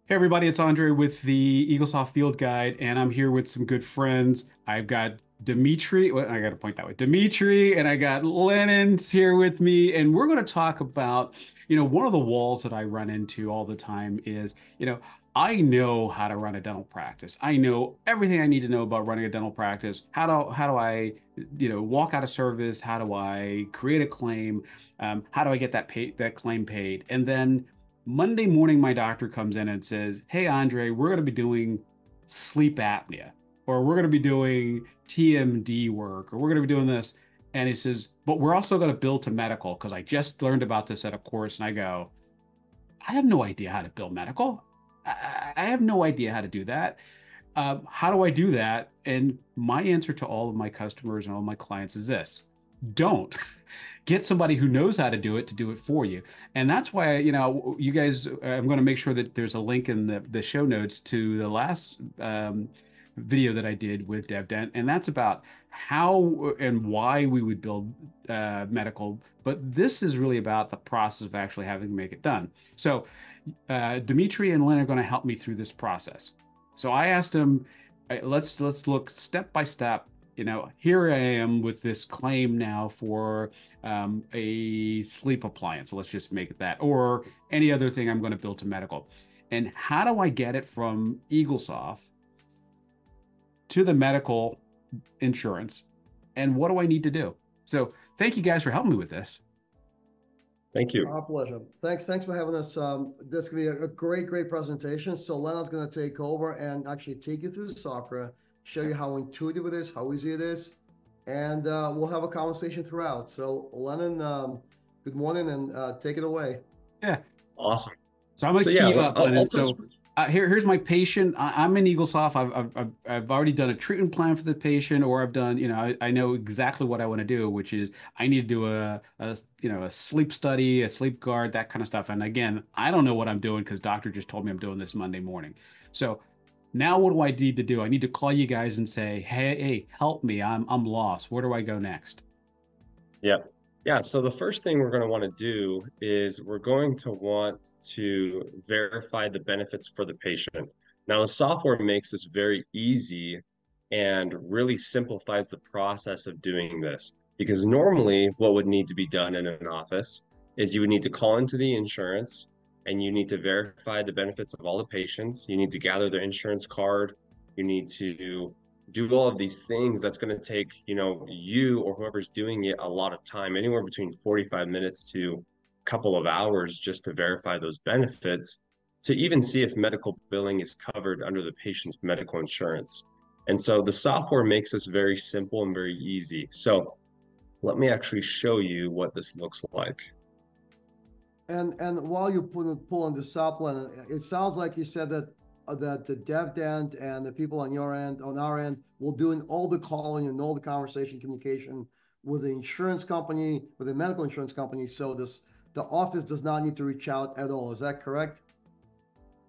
Hey everybody, it's Andre with the Eaglesoft Field Guide, and I'm here with some good friends. I've got Dimitri, well, I got to point that way, Dimitri, and I got Lennon's here with me, and we're going to talk about, one of the walls that I run into all the time is, I know how to run a dental practice. I know everything I need to know about running a dental practice. How do I, walk out of service? How do I create a claim? How do I get that claim paid? And then Monday morning, my doctor comes in and says, "Hey, Andre, we're going to be doing sleep apnea, or we're going to be doing TMD work, or we're going to be doing this." And he says, "But we're also going to bill to medical because I just learned about this at a course." And I go, "I have no idea how to bill medical. I have no idea how to do that. How do I do that?" And my answer to all of my customers and all my clients is this: don't. Get somebody who knows how to do it for you. And that's why, you guys, I'm going to make sure that there's a link in the show notes to the last video that I did with DevDent. And that's about how and why we would build medical. But this is really about the process of actually having to make it done. So Dimitri and Lynn are going to help me through this process. So I asked them, let's look step by step. Here I am with this claim now for a sleep appliance. So let's just make it that, or any other thing I'm going to build to medical. And how do I get it from Eaglesoft to the medical insurance? And what do I need to do? So thank you guys for helping me with this. Thank you. Our pleasure. Thanks for having us. This is going to be a great presentation. So Leonard's going to take over and actually take you through the software, show you how intuitive it is, how easy it is, and we'll have a conversation throughout. So Lennon, good morning, and take it away. Yeah. Awesome. So I'm going to key up, Lennon. So here's my patient. I'm in Eaglesoft. I've already done a treatment plan for the patient, or I've done, I know exactly what I want to do, which is I need to do a sleep study, a sleep guard, that kind of stuff. And again, I don't know what I'm doing because doctor just told me I'm doing this Monday morning. So now what do I need to do? I need to call you guys and say, hey, help me. I'm lost. Where do I go next? Yeah. So the first thing we're going to want to do is we're going to want to verify the benefits for the patient. Now, the software makes this very easy and really simplifies the process of doing this, because normally what would need to be done in an office is you would need to call into the insurance and you need to verify the benefits of all the patients. You need to gather their insurance card. You need to do all of these things. That's going to take, you or whoever's doing it a lot of time, anywhere between 45 minutes to a couple of hours, just to verify those benefits, to even see if medical billing is covered under the patient's medical insurance. And so the software makes this very simple and very easy. So let me actually show you what this looks like. And while you're pulling this up, Leonard, it sounds like you said that the DevDent and the people on our end, will do all the calling and all the conversation communication with the insurance company, with the medical insurance company. So the office does not need to reach out at all. Is that correct?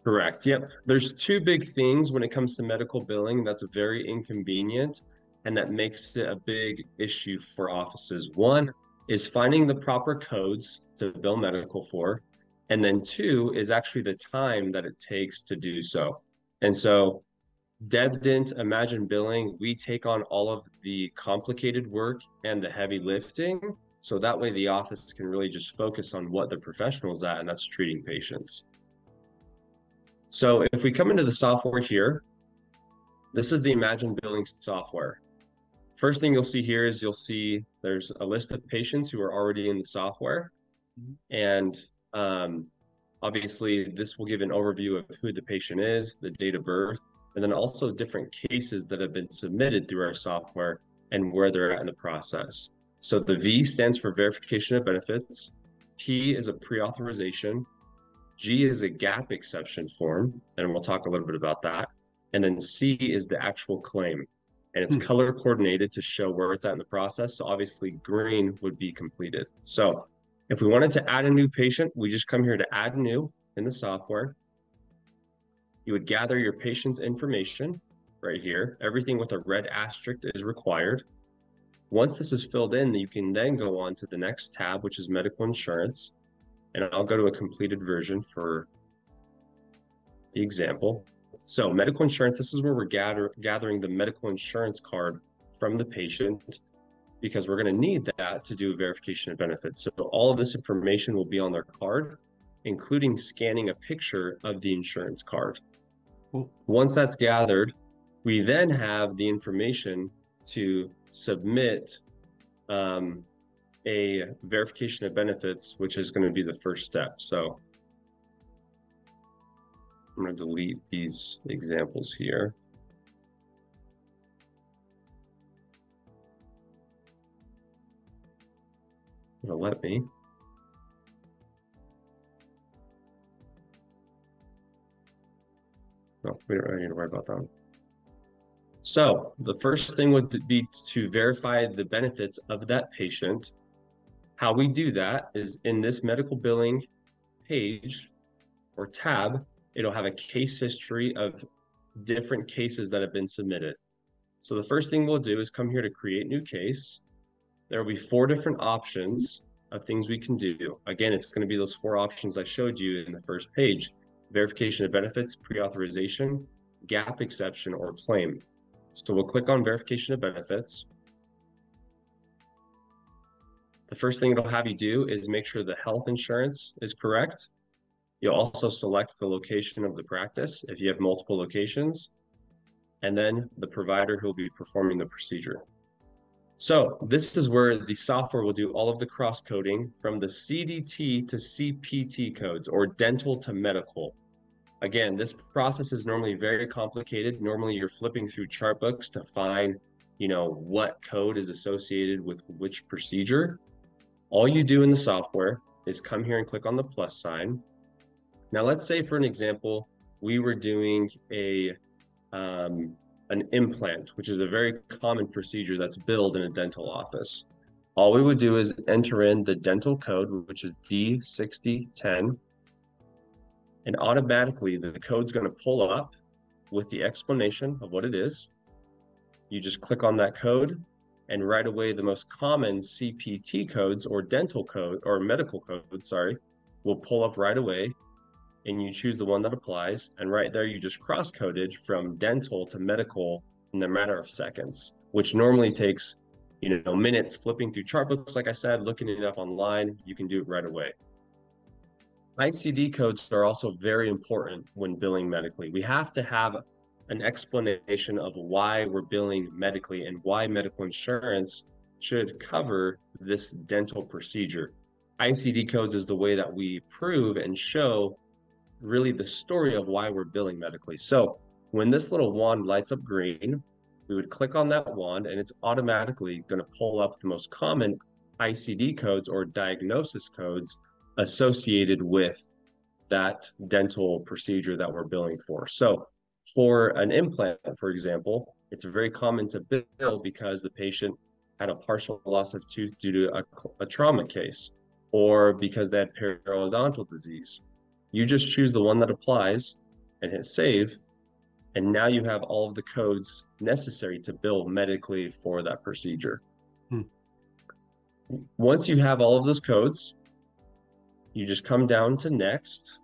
Correct. Yep. There's two big things when it comes to medical billing that's very inconvenient and that makes it a big issue for offices. One is finding the proper codes to bill medical for. And then two is actually the time that it takes to do so. And so DevDent, Imagine Billing, we take on all of the complicated work and the heavy lifting. So that way the office can really just focus on what the professional's at, and that's treating patients. So if we come into the software here, this is the Imagine Billing software. First thing you'll see here is there's a list of patients who are already in the software. And obviously, this will give an overview of who the patient is, the date of birth, and then also different cases that have been submitted through our software and where they're at in the process. So the V stands for verification of benefits. P is a pre-authorization. G is a gap exception form, and we'll talk a little bit about that. And then C is the actual claim, and it's color coordinated to show where it's at in the process. So obviously green would be completed. So if we wanted to add a new patient, we just come here to add new in the software. You would gather your patient's information right here. Everything with a red asterisk is required. Once this is filled in, you can then go on to the next tab, which is medical insurance. And I'll go to a completed version for the example. So medical insurance, this is where we're gathering the medical insurance card from the patient, because we're going to need that to do verification of benefits. So all of this information will be on their card, including scanning a picture of the insurance card. Cool. Once that's gathered, we then have the information to submit a verification of benefits, which is going to be the first step. So I'm going to delete these examples here. It'll let me. No, we don't really need to worry about that. So the first thing would be to verify the benefits of that patient. How we do that is in this medical billing page or tab, it'll have a case history of different cases that have been submitted. So the first thing we'll do is come here to create new case. There will be 4 different options of things we can do. Again, it's going to be those 4 options I showed you in the first page: verification of benefits, pre-authorization, gap exception, or claim. So we'll click on verification of benefits. The first thing it'll have you do is make sure the health insurance is correct. You'll also select the location of the practice if you have multiple locations, and then the provider who will be performing the procedure. So this is where the software will do all of the cross-coding from the CDT to CPT codes, or dental to medical. Again, this process is normally very complicated. Normally you're flipping through chart books to find, what code is associated with which procedure. All you do in the software is come here and click on the plus sign. Now, let's say for an example, we were doing an implant, which is a very common procedure that's billed in a dental office. All we would do is enter in the dental code, which is D6010, and automatically the code's going to pull up with the explanation of what it is. You just click on that code, and right away the most common CPT codes or dental code or medical code, will pull up right away, and you choose the one that applies, and right there you just cross-coded from dental to medical in a matter of seconds, which normally takes minutes flipping through chart books. Like I said, looking it up online, you can do it right away. ICD codes are also very important when billing medically. We have to have an explanation of why we're billing medically and why medical insurance should cover this dental procedure. ICD codes is the way that we prove and show really the story of why we're billing medically. So when this little wand lights up green, we would click on that wand, and it's automatically going to pull up the most common ICD codes or diagnosis codes associated with that dental procedure that we're billing for. So for an implant, for example, it's very common to bill because the patient had a partial loss of tooth due to a trauma case, or because they had periodontal disease. You just choose the one that applies and hit save, and now you have all of the codes necessary to bill medically for that procedure. Once you have all of those codes, you just come down to next.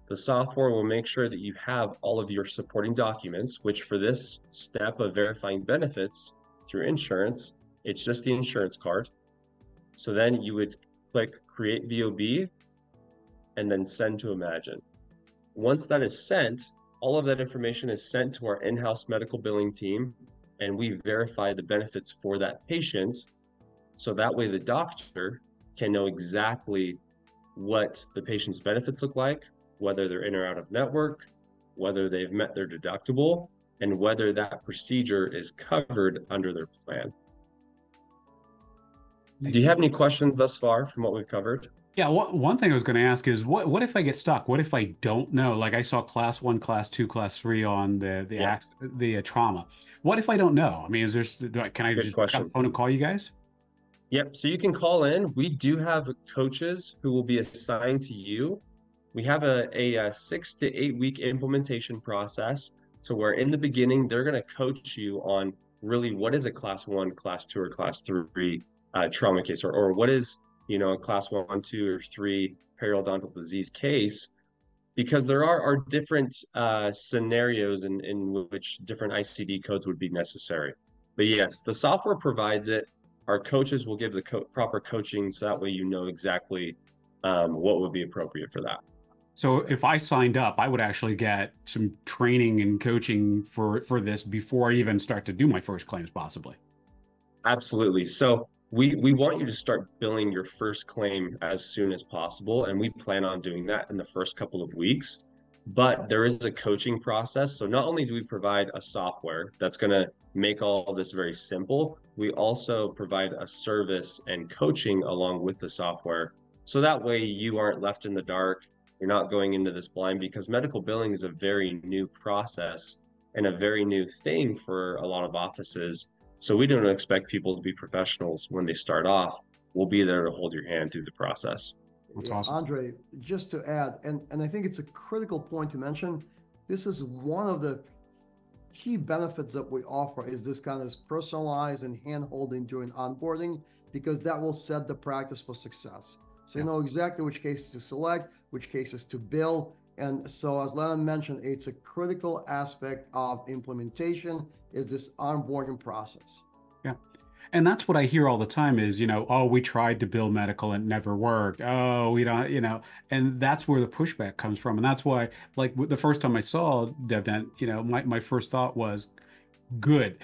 The software will make sure that you have all of your supporting documents, which for this step of verifying benefits through insurance, it's just the insurance card. So then you would click Create VOB and then Send to Imagine. Once that is sent, all of that information is sent to our in-house medical billing team, and we verify the benefits for that patient. So that way the doctor can know exactly what the patient's benefits look like, whether they're in or out of network, whether they've met their deductible, and whether that procedure is covered under their plan. Do you have any questions thus far from what we've covered? Yeah, one thing I was going to ask is what if I get stuck? What if I don't know? Like I saw class 1, class 2, class 3 on the trauma. What if I don't know? I mean, can I just pick up the phone and call you guys? Yep. So you can call in. We do have coaches who will be assigned to you. We have a 6 to 8 week implementation process. So where in the beginning, they're going to coach you on really what is a class 1, class 2, or class 3 trauma case, or what is a class 1, 2, or 3 periodontal disease case, because there are different scenarios in which different ICD codes would be necessary. But yes, the software provides it. Our coaches will give the proper coaching, so that way you know exactly what would be appropriate for that. So if I signed up, I would actually get some training and coaching for this before I even start to do my first claims, possibly. Absolutely. So we want you to start billing your first claim as soon as possible, and we plan on doing that in the first couple of weeks. But there is a coaching process. So not only do we provide a software that's going to make all this very simple, we also provide a service and coaching along with the software. So that way you aren't left in the dark. You're not going into this blind, because medical billing is a very new process and a very new thing for a lot of offices. So we don't expect people to be professionals when they start off. We'll be there to hold your hand through the process. That's awesome. Andre, just to add, and I think it's a critical point to mention, this is one of the key benefits that we offer, is this kind of personalized and hand-holding during onboarding, because that will set the practice for success. So you know exactly which cases to select, which cases to bill. And so as Lennon mentioned, it's a critical aspect of implementation, is this onboarding process. Yeah. And that's what I hear all the time is, oh, we tried to bill medical and it never worked. Oh, we don't, and that's where the pushback comes from. And that's why, like the first time I saw DevDent, my first thought was, good.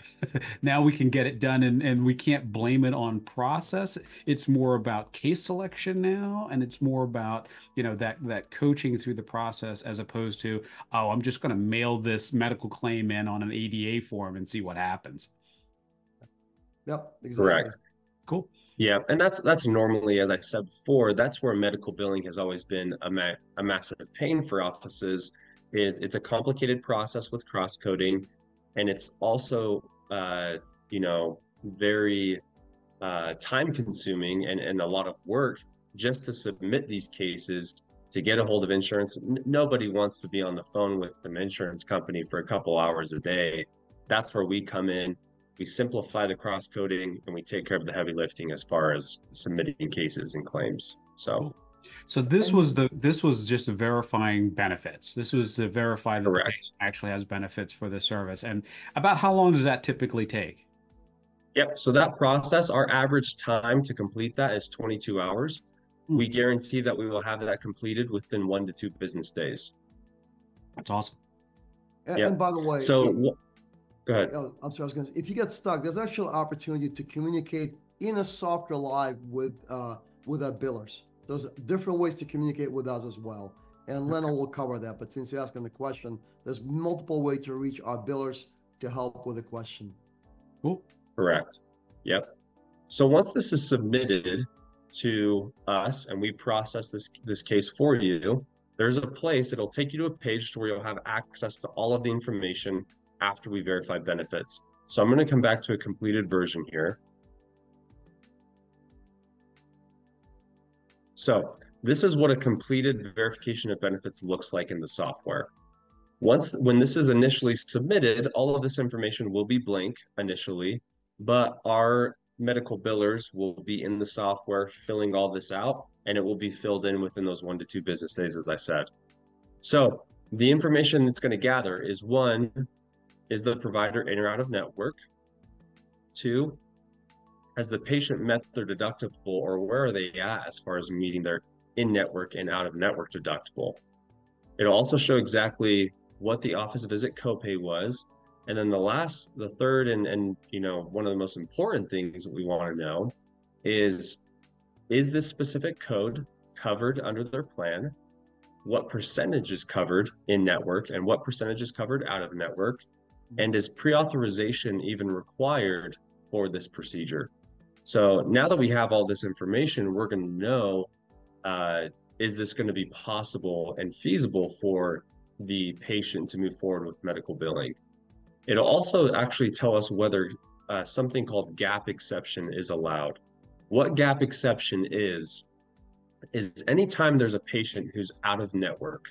Now we can get it done, and we can't blame it on process. It's more about case selection now, and it's more about that coaching through the process, as opposed to, oh, I'm just going to mail this medical claim in on an ADA form and see what happens. Yep, exactly. Correct. Cool. Yeah, and that's normally, as I said before, that's where medical billing has always been a massive pain for offices. Is it's a complicated process with cross-coding. And it's also, very time consuming and a lot of work just to submit these cases to get a hold of insurance. Nobody wants to be on the phone with an insurance company for a couple hours a day. That's where we come in. We simplify the cross-coding, and we take care of the heavy lifting as far as submitting cases and claims. So this was just verifying benefits. This was to verify that the patient actually has benefits for the service. And about how long does that typically take? Yep. So that process, our average time to complete that is 22 hours. We guarantee that we will have that completed within 1 to 2 business days. That's awesome. And by the way, so go ahead. I'm sorry, I was going to say, if you get stuck, there's actually an opportunity to communicate in a software live with our billers. There's different ways to communicate with us as well. And Lena will cover that. But since you're asking the question, there's multiple ways to reach our billers to help with the question. Cool. Correct. Yep. So once this is submitted to us and we process this case for you, there's a place, it'll take you to a page to where you'll have access to all of the information after we verify benefits. So I'm going to come back to a completed version here. So this is what a completed verification of benefits looks like in the software. When this is initially submitted, all of this information will be blank initially, but our medical billers will be in the software filling all this out, and it will be filled in within those 1 to 2 business days, as I said. So the information it's going to gather is, 1, is the provider in or out of network? 2, has the patient met their deductible, or where are they at as far as meeting their in-network and out-of-network deductible? It'll also show exactly what the office visit copay was. And then the third and one of the most important things that we want to know is this specific code covered under their plan? What percentage is covered in network and what percentage is covered out of network? And is pre-authorization even required for this procedure? So now that we have all this information, we're going to know, is this going to be possible and feasible for the patient to move forward with medical billing? It'll also actually tell us whether something called gap exception is allowed. What gap exception is anytime there's a patient who's out of network.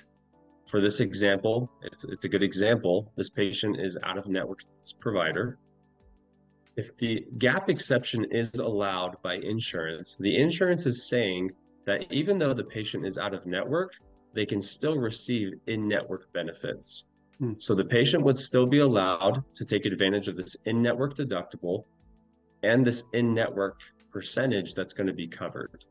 For this example, it's a good example. This patient is out of network provider. If the gap exception is allowed by insurance, the insurance is saying that even though the patient is out of network, they can still receive in-network benefits. Hmm. So the patient would still be allowed to take advantage of this in-network deductible and this in-network percentage that's going to be covered.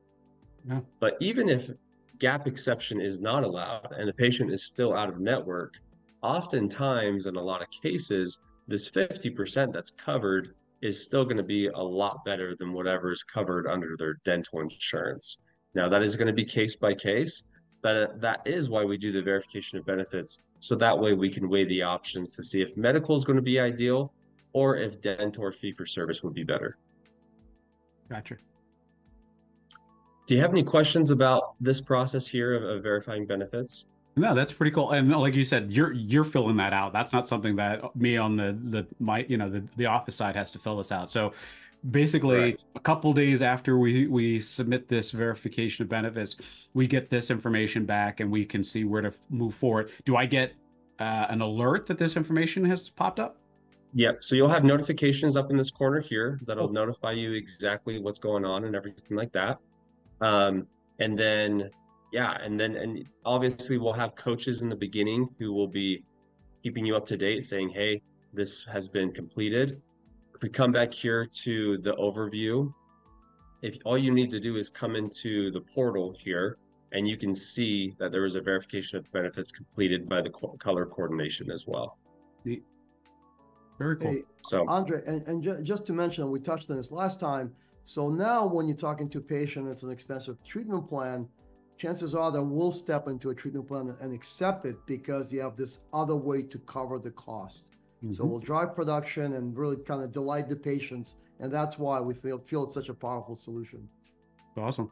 Yeah. But even if gap exception is not allowed and the patient is still out of network, oftentimes in a lot of cases, this 50% that's covered is still going to be a lot better than whatever is covered under their dental insurance. Now, that is going to be case by case, but that is why we do the verification of benefits. So that way we can weigh the options to see if medical is going to be ideal or if dental or fee for service would be better. Gotcha. Do you have any questions about this process here of verifying benefits? No, that's pretty cool. And like you said, you're filling that out. That's not something that me on the office side has to fill this out. So basically, Correct. a couple days after we submit this verification of benefits, we get this information back and we can see where to move forward. Do I get an alert that this information has popped up? Yep. So you'll have notifications up in this corner here that'll notify you exactly what's going on and everything like that. And then, yeah, and obviously we'll have coaches in the beginning who will be keeping you up to date saying, hey, this has been completed. If we come back here to the overview, if all you need to do is come into the portal here and you can see that there was a verification of benefits completed by the color coordination as well. Neat. Very cool. Hey, So Andre, and just to mention, we touched on this last time. So now when you're talking to a patient, it's an expensive treatment plan, chances are that we'll step into a treatment plan and accept it because you have this other way to cover the cost. So we'll drive production and really kind of delight the patients. And that's why we feel it's such a powerful solution. Awesome.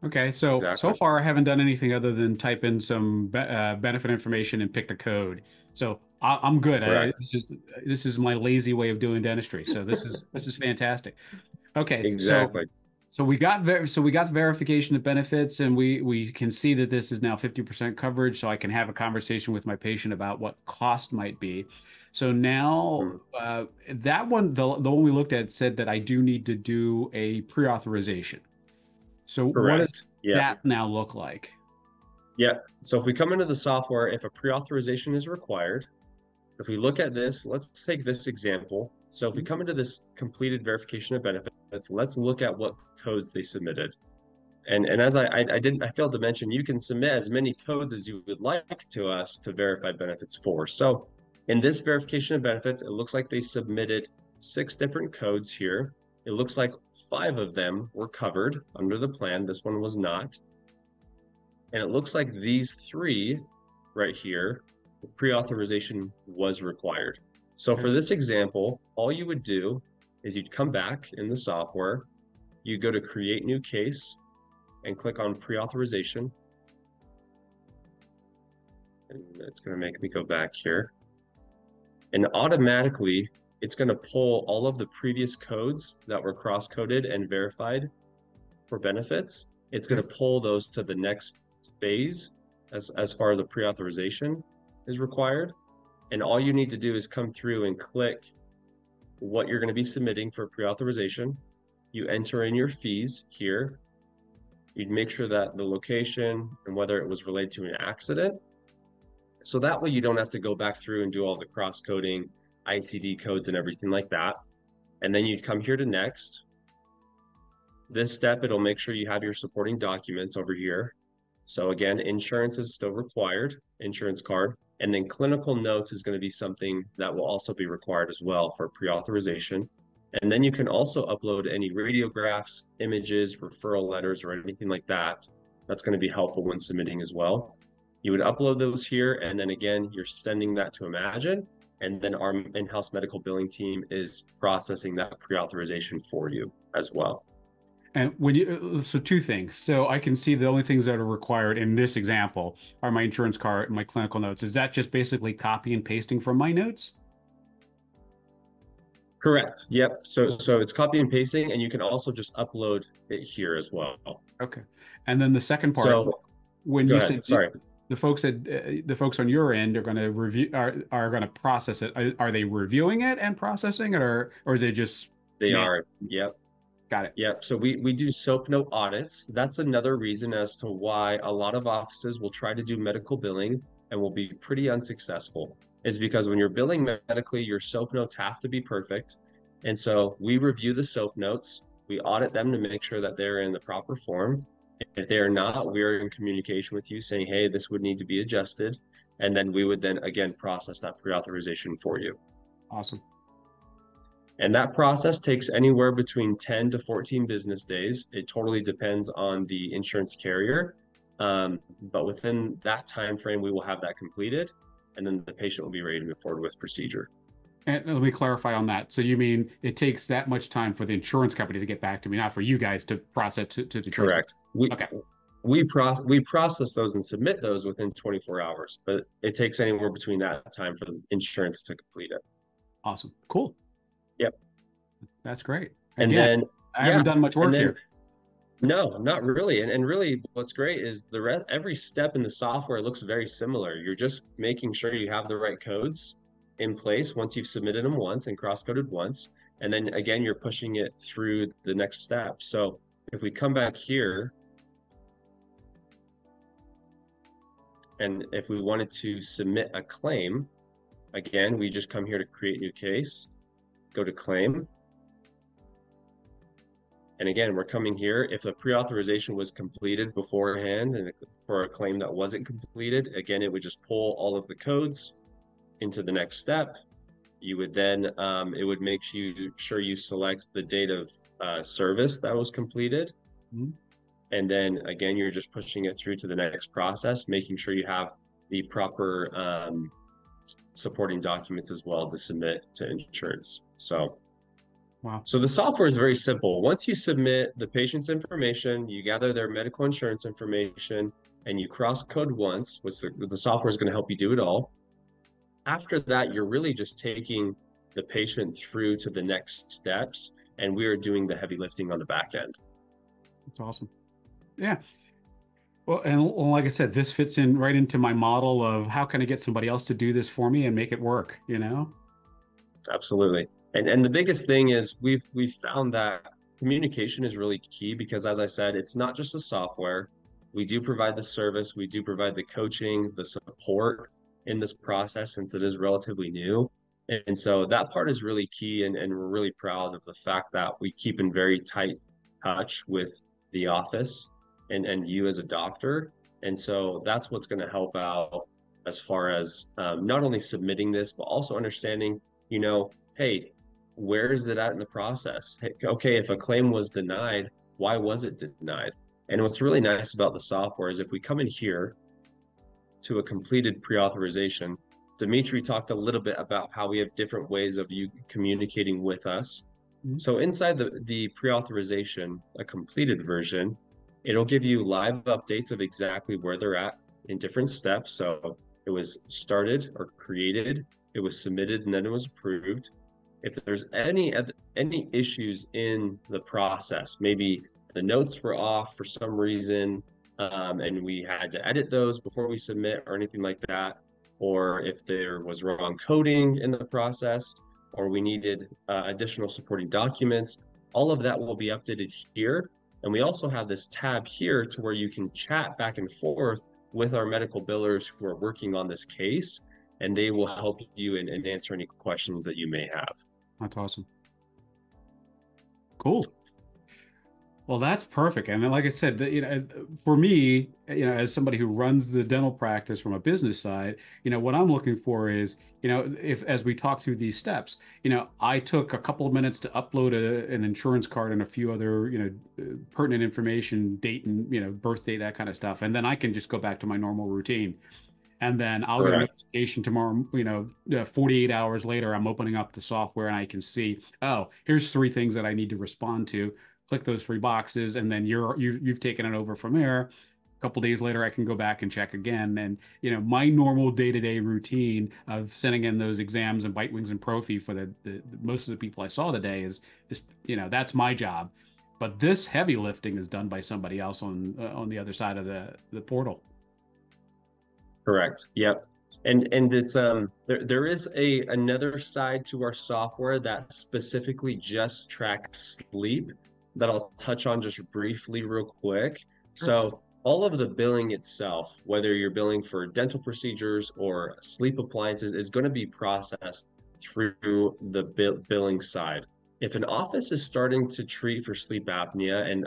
Okay, so Exactly. so far I haven't done anything other than type in some benefit information and pick the code. So I'm good. This is my lazy way of doing dentistry. So this is fantastic. Okay, exactly. So we got verification of benefits, and we can see that this is now 50% coverage. So I can have a conversation with my patient about what cost might be. So now that one, the one we looked at said that I do need to do a pre-authorization. So Correct. what does that now look like? Yeah. So if we come into the software, if a pre-authorization is required, if we look at this, let's take this example. So if we come into this completed verification of benefits, let's look at what codes they submitted. And as I failed to mention, you can submit as many codes as you would like to us to verify benefits for. So in this verification of benefits, it looks like they submitted 6 different codes here. It looks like 5 of them were covered under the plan. This one was not. And it looks like these 3 right here, pre-authorization was required. So for this example, all you would do is you'd come back in the software, you go to create new case and click on pre-authorization. And it's going to make me go back here. And automatically, it's going to pull all of the previous codes that were cross-coded and verified for benefits. It's going to pull those to the next phase as far as the pre-authorization is required. And all you need to do is come through and click what you're going to be submitting for pre-authorization. You enter in your fees here. You'd make sure that the location and whether it was related to an accident. So that way you don't have to go back through and do all the cross-coding, ICD codes and everything like that. And then you'd come here to next. This step, it'll make sure you have your supporting documents over here. So again, insurance is still required, insurance card. And then clinical notes is going to be something that will also be required as well for pre-authorization. And then you can also upload any radiographs, images, referral letters, or anything like that. That's going to be helpful when submitting as well. You would upload those here, and then again, you're sending that to Imagine, and then our in-house medical billing team is processing that pre-authorization for you as well. And so 2 things. So I can see the only things that are required in this example are my insurance card and my clinical notes. Is that just basically copy and pasting from my notes? Correct. Yep. So it's copy and pasting, and you can also just upload it here as well. Okay. And then the second part, So when you said, sorry. the folks on your end are going to review are going to process it. Are they reviewing it and processing it, or is it just They man? are. Yep. Got it. Yep. So we do SOAP note audits. That's another reason as to why a lot of offices will try to do medical billing and will be pretty unsuccessful, is because when you're billing medically, your SOAP notes have to be perfect. And so we review the SOAP notes, we audit them to make sure that they're in the proper form. If they are not, we're in communication with you saying, hey, this would need to be adjusted. And then we would then again process that pre-authorization for you. Awesome. And that process takes anywhere between 10 to 14 business days. It totally depends on the insurance carrier. But within that time frame, we will have that completed, and then the patient will be ready to move forward with procedure. And let me clarify on that. So you mean it takes that much time for the insurance company to get back to me, not for you guys to process to the Correct. Okay. We process those and submit those within 24 hours, but it takes anywhere between that time for the insurance to complete it. Awesome. Cool. Yep. That's great. And Again, then I haven't done much work here. No, not really. And really what's great is every step in the software looks very similar. You're just making sure you have the right codes in place once you've submitted them once and cross-coded once. And then again, you're pushing it through the next step. So if we come back here, and if we wanted to submit a claim, again, we just come here to create new case, go to claim. And again, we're coming here. If the pre-authorization was completed beforehand and for a claim that wasn't completed, again, it would just pull all of the codes into the next step. You would then, it would make sure you select the date of service that was completed. Mm-hmm. And then again, you're just pushing it through to the next process, making sure you have the proper supporting documents as well to submit to insurance. So. Wow. So the software is very simple. Once you submit the patient's information, you gather their medical insurance information, and you cross-code once, which the software is going to help you do it all. After that, you're really just taking the patient through to the next steps, and we are doing the heavy lifting on the back end. That's awesome. Yeah. Well, and like I said, this fits in right into my model of how can I get somebody else to do this for me and make it work, you know? Absolutely. And the biggest thing is we've found that communication is really key because, as I said, it's not just a software. We do provide the service, we do provide the coaching, the support in this process since it is relatively new. And so that part is really key, and we're really proud of the fact that we keep in very tight touch with the office and you as a doctor. And so that's what's going to help out as far as not only submitting this, but also understanding, you know, hey, where is it at in the process? Hey, okay, if a claim was denied, why was it denied? And what's really nice about the software is if we come in here to a completed pre-authorization, Dimitri talked a little bit about how we have different ways of you communicating with us. Mm-hmm. So inside the pre-authorization, a completed version, it'll give you live updates of exactly where they're at in different steps. So it was started or created, it was submitted, and then it was approved. If there's any issues in the process, maybe the notes were off for some reason, and we had to edit those before we submit or anything like that, or if there was wrong coding in the process, or we needed additional supporting documents, all of that will be updated here. And we also have this tab here to where you can chat back and forth with our medical billers who are working on this case, and they will help you and answer any questions that you may have. That's awesome. Cool. Well, that's perfect. And like I said, you know, for me, you know, as somebody who runs the dental practice from a business side, you know, what I'm looking for is, you know, if as we talk through these steps, you know, I took a couple of minutes to upload an insurance card and a few other, you know, pertinent information, date and, you know, birth date, that kind of stuff. And then I can just go back to my normal routine. And then I'll get a notification tomorrow, you know, 48 hours later, I'm opening up the software and I can see, oh, here's 3 things that I need to respond to. Click those 3 boxes, and then you've taken it over from there. A couple days later, I can go back and check again. And, you know, my normal day-to-day routine of sending in those exams and bite wings and prophy for the most of the people I saw today is, you know, that's my job. But this heavy lifting is done by somebody else on the other side of the portal. Correct. Yep. And it's there is another side to our software that specifically just tracks sleep that I'll touch on just briefly real quick. So all of the billing itself, whether you're billing for dental procedures or sleep appliances, is going to be processed through the billing side. If an office is starting to treat for sleep apnea and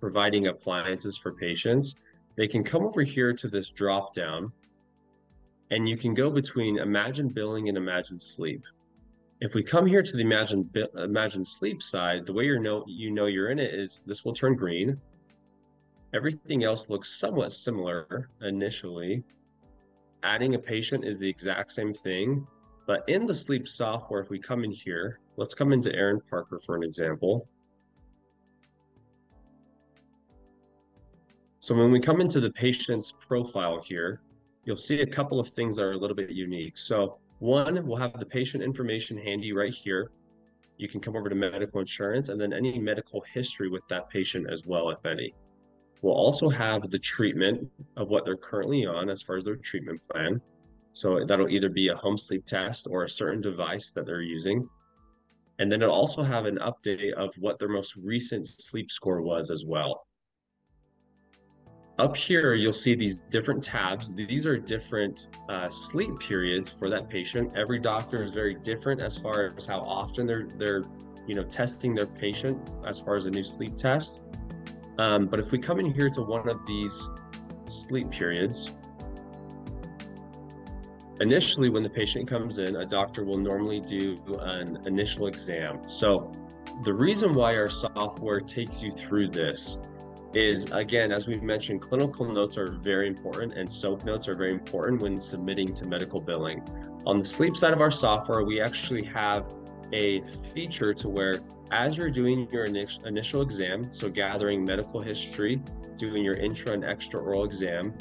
providing appliances for patients, they can come over here to this drop down, and you can go between Imagine Billing and Imagine Sleep. If we come here to the Imagine Sleep side, the way you know you're in it is this will turn green. Everything else looks somewhat similar initially. Adding a patient is the exact same thing, but in the sleep software, if we come in here, let's come into Aaron Parker for an example. So when we come into the patient's profile here, you'll see a couple of things that are a little bit unique. So one, we'll have the patient information handy right here. You can come over to medical insurance and then any medical history with that patient as well, if any. We'll also have the treatment of what they're currently on as far as their treatment plan. So that'll either be a home sleep test or a certain device that they're using. And then it'll also have an update of what their most recent sleep score was as well. Up here, you'll see these different tabs. These are different sleep periods for that patient. Every doctor is very different as far as how often they're testing their patient as far as a new sleep test. But if we come in here to one of these sleep periods, initially when the patient comes in, a doctor will normally do an initial exam. So the reason why our software takes you through this is, again, as we've mentioned, clinical notes are very important and SOAP notes are very important when submitting to medical billing. On the sleep side of our software, we actually have a feature to where as you're doing your initial exam, so gathering medical history, doing your intra and extra oral exam,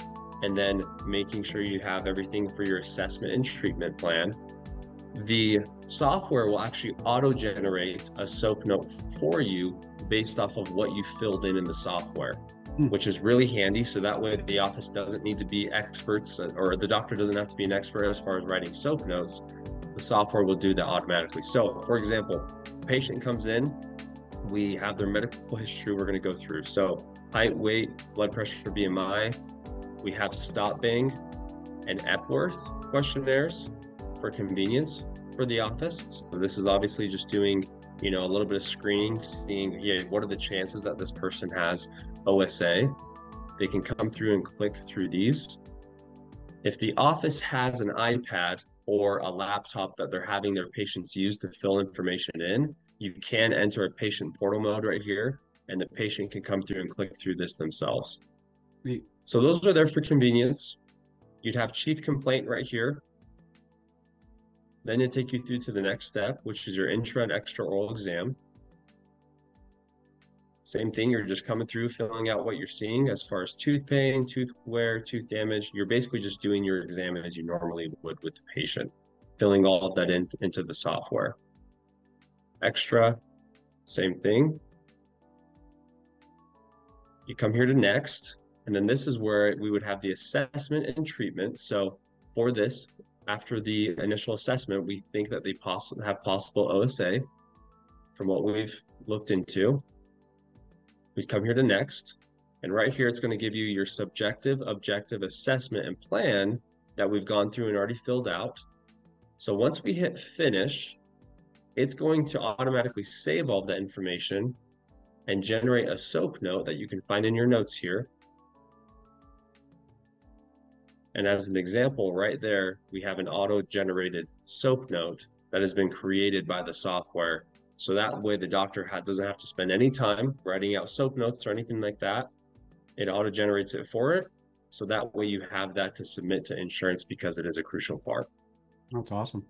and then making sure you have everything for your assessment and treatment plan, the software will actually auto-generate a SOAP note for you based off of what you filled in the software, which is really handy. So that way the office doesn't need to be experts, or the doctor doesn't have to be an expert as far as writing SOAP notes. The software will do that automatically. So for example, patient comes in, we have their medical history we're going to go through. So height, weight, blood pressure, BMI. We have stop bang and Epworth questionnaires for convenience for the office. So this is obviously just doing, a little bit of screening, seeing, what are the chances that this person has OSA. They can come through and click through these. If the office has an iPad or a laptop that they're having their patients use to fill information in, you can enter a patient portal mode right here, and the patient can come through and click through this themselves. So those are there for convenience. You'd have chief complaint right here. Then it'd take you through to the next step, which is your intra and extra oral exam. Same thing, you're just coming through, filling out what you're seeing as far as tooth pain, tooth wear, tooth damage. You're basically just doing your exam as you normally would with the patient, filling all of that into the software. Extra, same thing. You come here to next, and then this is where we would have the assessment and treatment. So for this, after the initial assessment, we think that they have possible OSA from what we've looked into. We come here to next, and right here, it's going to give you your subjective, objective assessment and plan that we've gone through and already filled out. So once we hit finish, it's going to automatically save all the information and generate a SOAP note that you can find in your notes here. And as an example, right there, we have an auto-generated SOAP note that has been created by the software. So that way the doctor doesn't have to spend any time writing out SOAP notes or anything like that. It auto-generates it for it. So that way you have that to submit to insurance because it is a crucial part. That's awesome.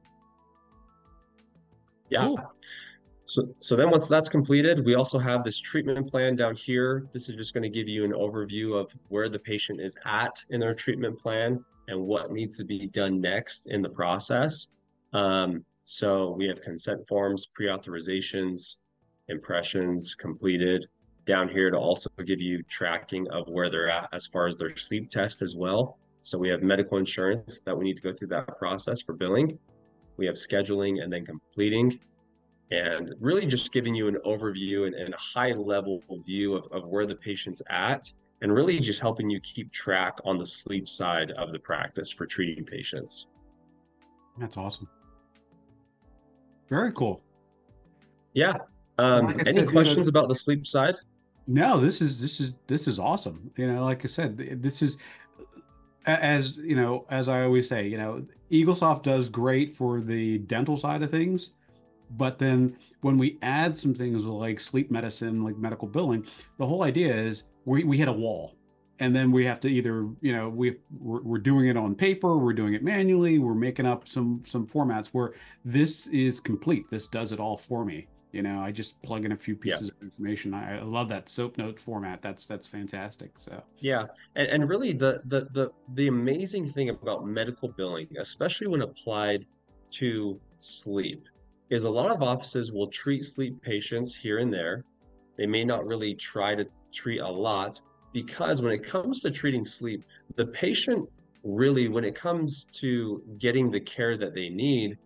Yeah. Cool. So then once that's completed, we also have this treatment plan down here. This is just going to give you an overview of where the patient is at in their treatment plan and what needs to be done next in the process. So we have consent forms, pre-authorizations, impressions completed down here to also give you tracking of where they're at as far as their sleep test as well. So we have medical insurance that we need to go through that process for billing. We have scheduling and then completing, and really just giving you an overview and a high level view of where the patient's at, and really just helping you keep track on the sleep side of the practice for treating patients. That's awesome. Very cool. Yeah. Like I Any said, questions about the sleep side? No, this is awesome. You know, like I said, this is, as you know, as I always say, you know, Eaglesoft does great for the dental side of things, but then when we add some things like sleep medicine, like medical billing, the whole idea is we hit a wall, and then we have to either, you know, we're doing it on paper, we're doing it manually, we're making up some formats where this is complete. This does it all for me. You know, I just plug in a few Yeah. pieces of information. I love that soap note format. That's fantastic. So Yeah, and really the amazing thing about medical billing, especially when applied to sleep, is a lot of offices will treat sleep patients here and there. They may not really try to treat a lot, because when it comes to treating sleep, the patient really, when it comes to getting the care that they need,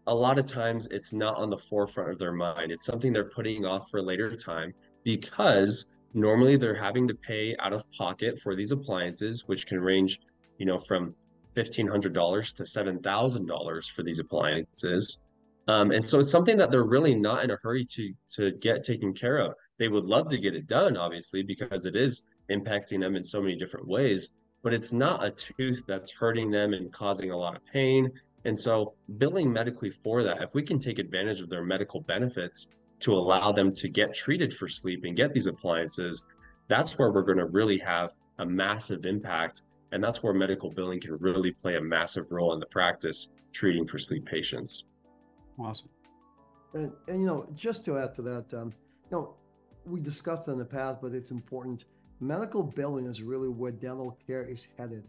a lot of times it's not on the forefront of their mind. It's something they're putting off for a later time, because normally they're having to pay out of pocket for these appliances, which can range, from $1,500 to $7,000 for these appliances. And so it's something that they're really not in a hurry to get taken care of. They would love to get it done, obviously, because it is impacting them in so many different ways, but it's not a tooth that's hurting them and causing a lot of pain. And so billing medically for that, if we can take advantage of their medical benefits to allow them to get treated for sleep and get these appliances, that's where we're going to really have a massive impact. And that's where medical billing can really play a massive role in the practice treating for sleep patients. awesome. And just to add to that, we discussed it in the past, but it's important. Medical billing is really where dental care is headed,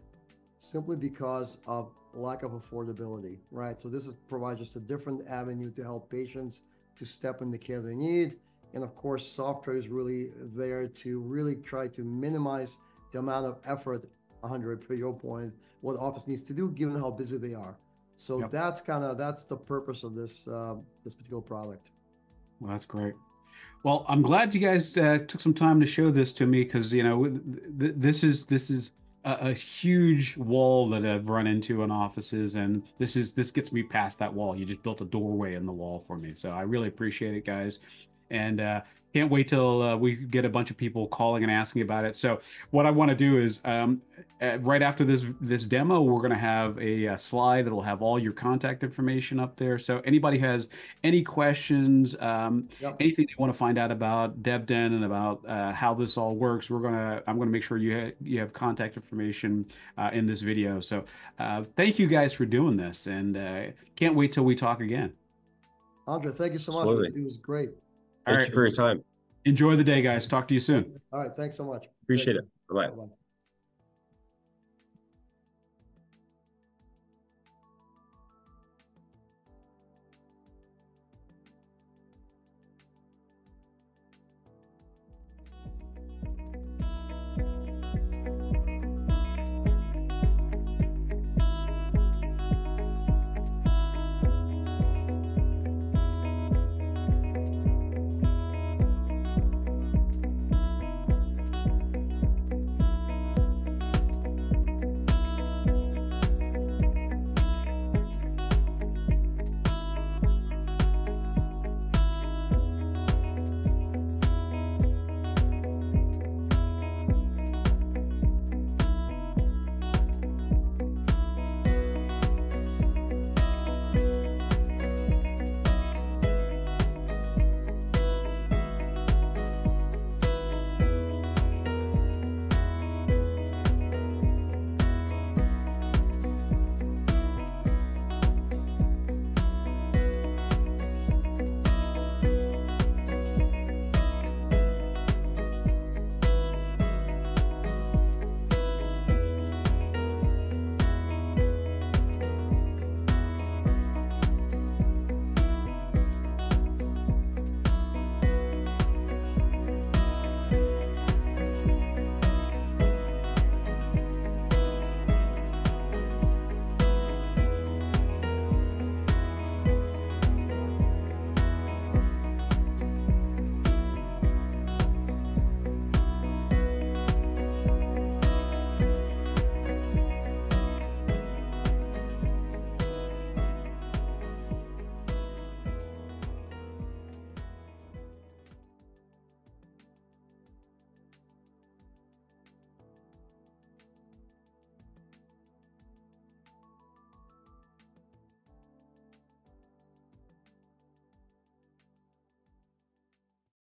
simply because of lack of affordability, right? So this provides just a different avenue to help patients to step in the care they need. And of course, software is really there to really try to minimize the amount of effort, 100 per your point, what the office needs to do, given how busy they are. So Yep. that's the purpose of this particular product. Well, that's great. Well, I'm glad you guys took some time to show this to me, because this is a huge wall that I've run into in offices, and this gets me past that wall. You just built a doorway in the wall for me, so I really appreciate it, guys, and can't wait till we get a bunch of people calling and asking about it. So what I want to do is right after this demo, we're going to have a slide that'll have all your contact information up there. So anybody has any questions, Yep. anything they want to find out about DevDent and about how this all works, I'm gonna make sure you have contact information in this video. So thank you guys for doing this, and can't wait till we talk again. Andre, thank you so much. Absolutely. It was great. Thank you for your time. Enjoy the day, guys. Talk to you soon. All right. Thanks so much. Appreciate it. Bye-bye. Bye-bye.